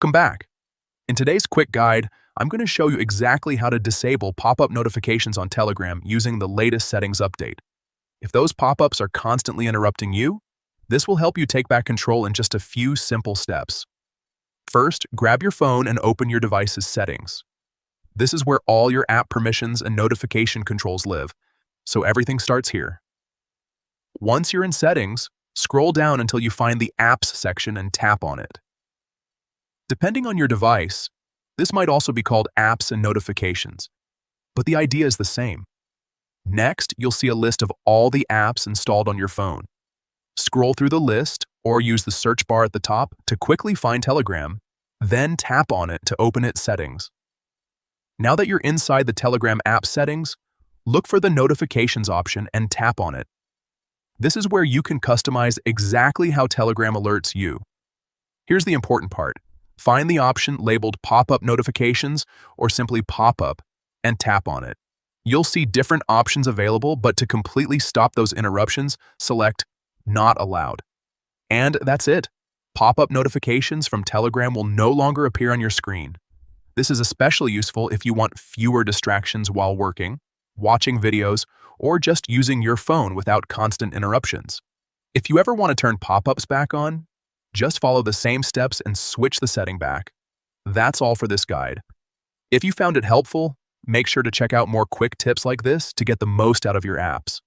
Welcome back. In today's quick guide, I'm going to show you exactly how to disable pop-up notifications on Telegram using the latest settings update. If those pop-ups are constantly interrupting you, this will help you take back control in just a few simple steps. First, grab your phone and open your device's settings. This is where all your app permissions and notification controls live, so everything starts here. Once you're in settings, scroll down until you find the Apps section and tap on it. Depending on your device, this might also be called Apps and Notifications, but the idea is the same. Next, you'll see a list of all the apps installed on your phone. Scroll through the list or use the search bar at the top to quickly find Telegram, then tap on it to open its settings. Now that you're inside the Telegram app settings, look for the Notifications option and tap on it. This is where you can customize exactly how Telegram alerts you. Here's the important part. Find the option labeled Pop-up Notifications or simply Pop-up and tap on it. You'll see different options available, but to completely stop those interruptions, select Not Allowed. And that's it. Pop-up notifications from Telegram will no longer appear on your screen. This is especially useful if you want fewer distractions while working, watching videos, or just using your phone without constant interruptions. If you ever want to turn pop-ups back on, just follow the same steps and switch the setting back. That's all for this guide. If you found it helpful, make sure to check out more quick tips like this to get the most out of your apps.